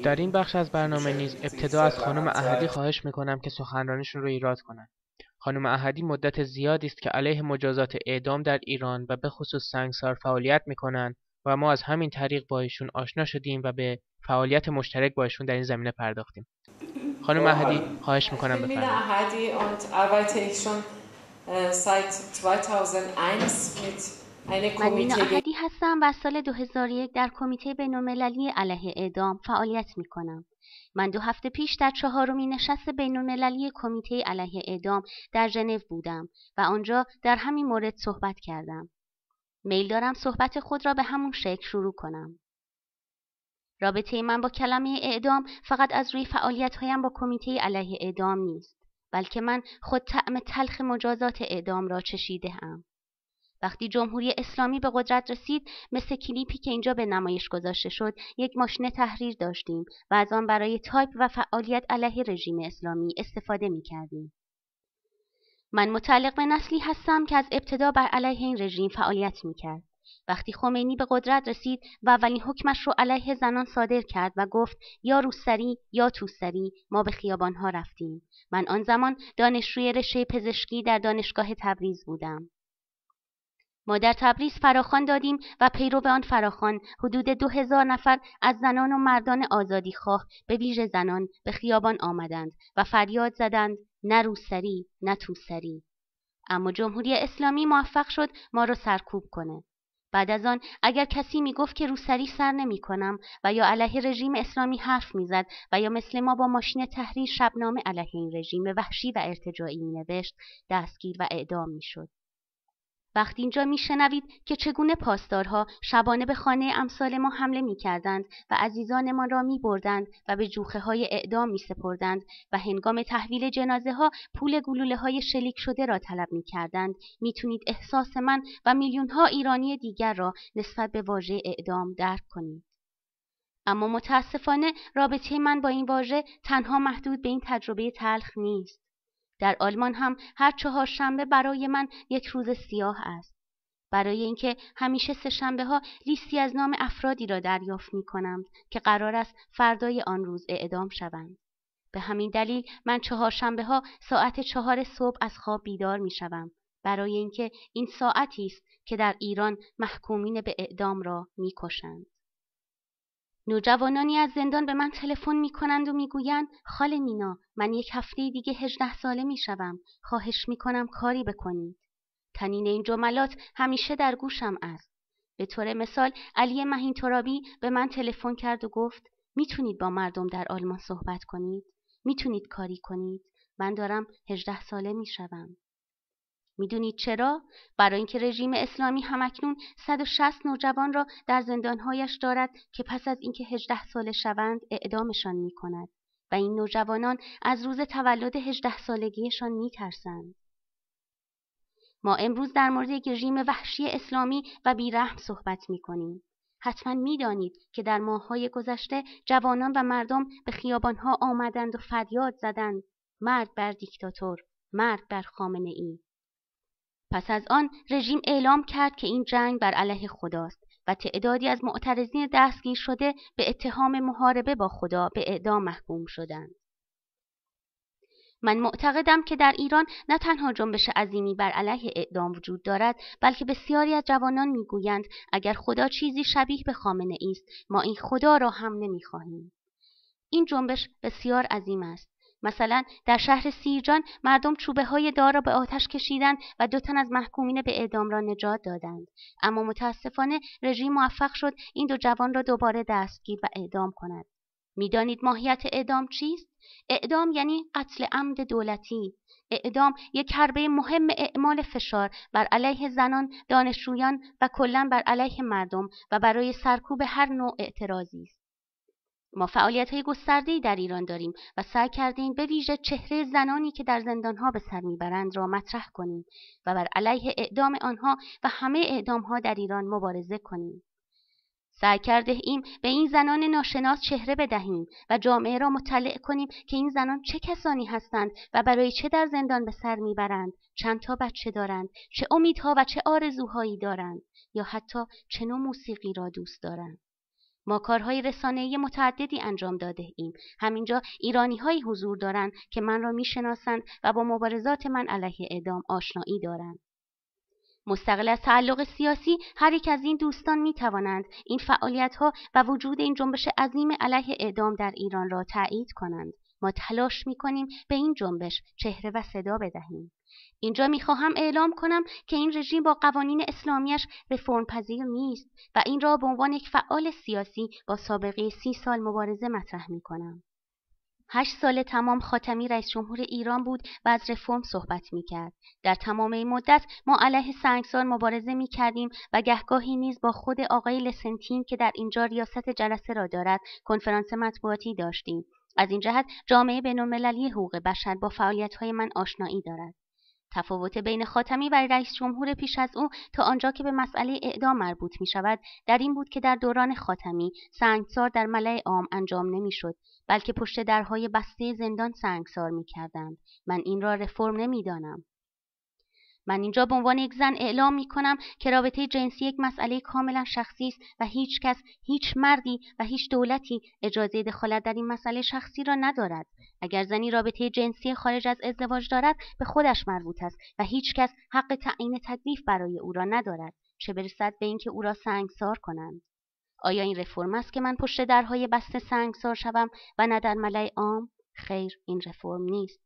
در این بخش از برنامه نیز ابتدا از خانم احدی خواهش میکنم که سخنرانیشون رو ایراد کنند. خانم احدی مدت زیادی است که علیه مجازات اعدام در ایران و به خصوص سنگسار فعالیت میکنند و ما از همین طریق با ایشون آشنا شدیم و به فعالیت مشترک با ایشون در این زمینه پرداختیم. خانم احدی خواهش میکنم بفرمایید. Ahadi und arbeite ich schon seit 2001 mit من مینا احدی هستم و از سال 2001 در کمیته بین‌المللی علیه اعدام فعالیت میکنم. من 2 هفته پیش در 4مین نشست بین‌المللی کمیته علیه اعدام در ژنو بودم و آنجا در همین مورد صحبت کردم. میل دارم صحبت خود را به همون شکل شروع کنم. رابطه من با کلمه اعدام فقط از روی فعالیت‌هایم با کمیته علیه اعدام نیست، بلکه من خود طعم تلخ مجازات اعدام را چشیده‌ام. وقتی جمهوری اسلامی به قدرت رسید، مثل کلیپی که اینجا به نمایش گذاشته شد، یک ماشین تحریر داشتیم و از آن برای تایپ و فعالیت علیه رژیم اسلامی استفاده می‌کردیم. من متعلق به نسلی هستم که از ابتدا بر علیه این رژیم فعالیت می‌کرد. وقتی خمینی به قدرت رسید و اولین حکمش رو علیه زنان صادر کرد و گفت یا روسری یا توسری، ما به خیابان‌ها رفتیم. من آن زمان دانشجوی رشته پزشکی در دانشگاه تبریز بودم. ما در تبریز فراخوان دادیم و پیرو آن فراخوان حدود 2000 نفر از زنان و مردان آزادیخواه به ویژه زنان به خیابان آمدند و فریاد زدند نه روسری نه توسری. اما جمهوری اسلامی موفق شد ما را سرکوب کنه. بعد از آن اگر کسی می گفت که روسری سر نمی کنم و یا علیه رژیم اسلامی حرف می زد و یا مثل ما با ماشین تحریر شبنامه علیه این رژیم وحشی و ارتجاعی می نوشت، دستگیر و اعدام می شد. وقتی اینجا میشنوید که چگونه پاسدارها شبانه به خانه امثال ما حمله میکردند و عزیزانمان را میبردند و به جوخه های اعدام میسپردند و هنگام تحویل جنازه ها پول گلوله های شلیک شده را طلب میکردند، میتونید احساس من و میلیون ها ایرانی دیگر را نسبت به واژه اعدام درک کنید. اما متاسفانه رابطه من با این واژه تنها محدود به این تجربه تلخ نیست. در آلمان هم هر 4 شنبه برای من یک روز سیاه است. برای اینکه همیشه 3 شنبه ها لیستی از نام افرادی را دریافت می کنم که قرار است فردای آن روز اعدام شوند. به همین دلیل من 4 شنبه ها ساعت 4 صبح از خواب بیدار می شوم، برای اینکه این ساعتی است که در ایران محکومین به اعدام را می کشند. نوجوانانی از زندان به من تلفن می‌کنند و می‌گویند خاله مینا، من 1 هفته دیگه 18 ساله میشوم، خواهش می‌کنم کاری بکنید. تنین این جملات همیشه در گوشم است. به طور مثال علی مهین ترابی به من تلفن کرد و گفت میتونید با مردم در آلمان صحبت کنید؟ میتونید کاری کنید؟ من دارم 18 ساله میشوم. میدونید چرا؟ برای اینکه رژیم اسلامی همکنون 160 نوجوان را در زندانهایش دارد که پس از اینکه 18 ساله شوند اعدامشان میکند و این نوجوانان از روز تولد 18 سالگیشان میترسند. ما امروز در مورد یک رژیم وحشی اسلامی و بیرحم صحبت میکنیم. حتما میدانید که در ماه‌های گذشته جوانان و مردم به خیابانها آمدند و فریاد زدند مرگ بر دیکتاتور، مرگ بر خامنه‌ای. پس از آن رژیم اعلام کرد که این جنگ بر علیه خداست و تعدادی از معترضین دستگیر شده به اتهام محاربه با خدا به اعدام محکوم شدند. من معتقدم که در ایران نه تنها جنبش عظیمی بر علیه اعدام وجود دارد، بلکه بسیاری از جوانان میگویند اگر خدا چیزی شبیه به خامنه‌ای است، ما این خدا را هم نمیخواهیم. این جنبش بسیار عظیم است. مثلا در شهر سیرجان مردم چوبه های دار را به آتش کشیدند و 2 تن از محکومین به اعدام را نجات دادند. اما متاسفانه رژیم موفق شد این 2 جوان را دوباره دستگیر و اعدام کند. میدانید ماهیت اعدام چیست؟ اعدام یعنی قتل عمد دولتی. اعدام یک حربه مهم اعمال فشار بر علیه زنان، دانشجویان و کلاً بر علیه مردم و برای سرکوب هر نوع اعتراضی است. ما فعالیت‌های گسترده‌ای در ایران داریم و سعی کردیم به ویژه چهره زنانی که در زندان‌ها به سر میبرند را مطرح کنیم و بر علیه اعدام آنها و همه اعدام‌ها در ایران مبارزه کنیم. سعی کرده ایم به این زنان ناشناس چهره بدهیم و جامعه را مطلع کنیم که این زنان چه کسانی هستند و برای چه در زندان به سر میبرند، چند تا بچه دارند، چه امیدها و چه آرزوهایی دارند، یا حتی چه نوع موسیقی را دوست دارند. ما کارهای رسانه‌ای متعددی انجام داده ایم. همینجا ایرانی‌هایی حضور دارند که من را میشناسند و با مبارزات من علیه اعدام آشنایی دارند. مستقل از تعلق سیاسی، هر یک از این دوستان می توانند این فعالیت‌ها و وجود این جنبش عظیم علیه اعدام در ایران را تایید کنند. ما تلاش می کنیم به این جنبش چهره و صدا بدهیم. اینجا می خواهم اعلام کنم که این رژیم با قوانین اسلامیش رفرم پذیر نیست و این را به عنوان یک فعال سیاسی با سابقه 30 سال مبارزه مطرح می کنم. 8 سال تمام خاتمی رئیس جمهور ایران بود و از رفرم صحبت می‌کرد. در تمام این مدت ما علیه سنگسار مبارزه می‌کردیم و گهگاهی نیز با خود آقای لسنتین که در اینجا ریاست جلسه را دارد کنفرانس مطبوعاتی داشتیم. از این جهت جامعه بین‌المللی حقوق بشر با فعالیت‌های من آشنایی دارد. تفاوت بین خاتمی و رئیس جمهور پیش از او تا آنجا که به مسئله اعدام مربوط می شود در این بود که در دوران خاتمی سنگسار در ملأ عام انجام نمی شد، بلکه پشت درهای بسته زندان سنگسار می کردند. من این را رفرم نمی دانم. من اینجا به عنوان یک زن اعلام می کنم که رابطه جنسی یک مسئله کاملا شخصی است و هیچ کس، هیچ مردی و هیچ دولتی اجازه دخالت در این مسئله شخصی را ندارد. اگر زنی رابطه جنسی خارج از ازدواج دارد به خودش مربوط است و هیچ کس حق تعیین تکلیف برای او را ندارد، چه برسد به اینکه او را سنگسار کنند. آیا این رفرم است که من پشت درهای بسته سنگسار شوم و نه در ملأ عام؟ خیر، این رفرم نیست.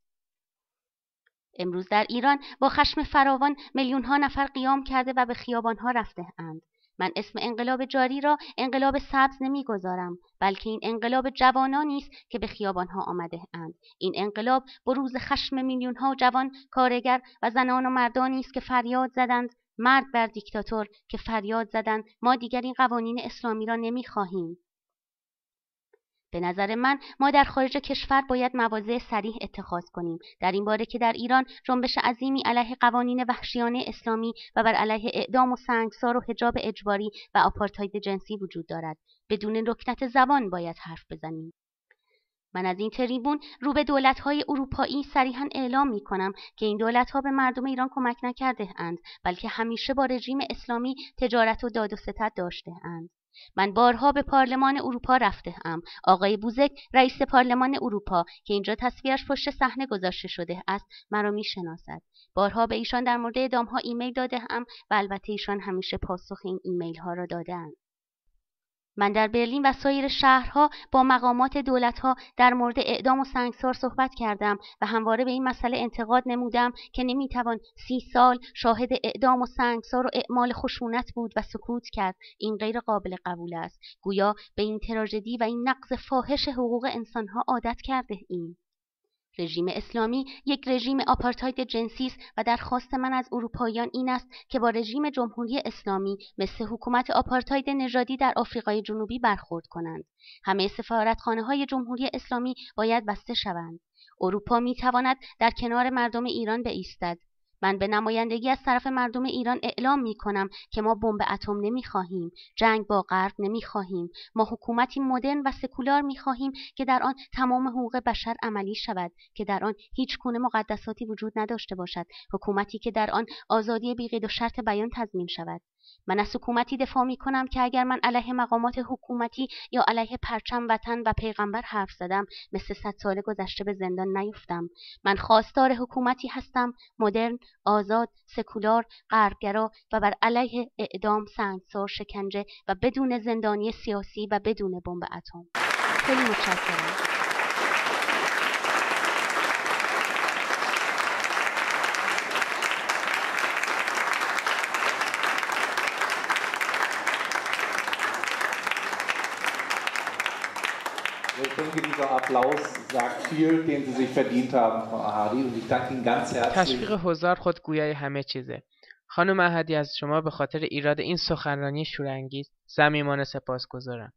امروز در ایران با خشم فراوان میلیون‌ها نفر قیام کرده و به خیابان‌ها رفته اند. من اسم انقلاب جاری را انقلاب سبز نمیگذارم، بلکه این انقلاب جوانانی است که به خیابان‌ها آمده اند. این انقلاب بروز خشم میلیون‌ها جوان، کارگر و زنان و مردانی است که فریاد زدند مرگ بر دیکتاتور، که فریاد زدند ما دیگر این قوانین اسلامی را نمی‌خواهیم. به نظر من ما در خارج کشور باید مواضع صریح اتخاذ کنیم، در این باره که در ایران جنبش عظیمی علیه قوانین وحشیانه اسلامی و بر علیه اعدام و سنگسار و حجاب اجباری و آپارتاید جنسی وجود دارد. بدون رکنت زبان باید حرف بزنیم. من از این تریبون رو به دولت‌های اروپایی صریحاً اعلام می‌کنم که این دولت‌ها به مردم ایران کمک نکرده اند، بلکه همیشه با رژیم اسلامی تجارت و داد و ستد داشته اند. من بارها به پارلمان اروپا رفته‌ام. آقای بوزک رئیس پارلمان اروپا که اینجا تصویرش پشت صحنه گذاشته شده است مرا میشناسد. بارها به ایشان در مورد اعدام‌ها ایمیل داده‌ام و البته ایشان همیشه پاسخ این ایمیل‌ها را داده‌اند. من در برلین و سایر شهرها با مقامات دولت‌ها در مورد اعدام و سنگسار صحبت کردم و همواره به این مسئله انتقاد نمودم که نمیتوان 30 سال شاهد اعدام و سنگسار و اعمال خشونت بود و سکوت کرد. این غیر قابل قبول است. گویا به این تراژدی و این نقض فاحش حقوق انسان‌ها عادت کرده ایم. رژیم اسلامی یک رژیم آپارتاید جنسی است و درخواست من از اروپاییان این است که با رژیم جمهوری اسلامی مثل حکومت آپارتاید نژادی در آفریقای جنوبی برخورد کنند. همه سفارتخانه‌های جمهوری اسلامی باید بسته شوند. اروپا می‌تواند در کنار مردم ایران بایستد. من به نمایندگی از طرف مردم ایران اعلام می‌کنم که ما بمب اتم نمی‌خواهیم، جنگ با غرب نمی‌خواهیم. ما حکومتی مدرن و سکولار می‌خواهیم که در آن تمام حقوق بشر عملی شود، که در آن هیچ گونه مقدساتی وجود نداشته باشد، حکومتی که در آن آزادی بی قید و شرط بیان تضمین شود. من از حکومتی دفاع می‌کنم که اگر من علیه مقامات حکومتی یا علیه پرچم وطن و پیغمبر حرف زدم مثل 100 سال گذشته به زندان نیفتم. من خواستار حکومتی هستم مدرن، آزاد، سکولار، غربگرا و بر علیه اعدام، سنگسار، شکنجه و بدون زندانی سیاسی و بدون بمب اتم. خیلی متشکرم. Ich denke, dieser Applaus sagt viel, den Sie sich verdient haben, Frau Ahadi, und ich danke Ihnen ganz herzlich. تشویق حضار خود گویای همه چیزه. خانم احدی، از شما به خاطر ایراد این سخنرانی شورانگیز صمیمانه سپاسگزارم.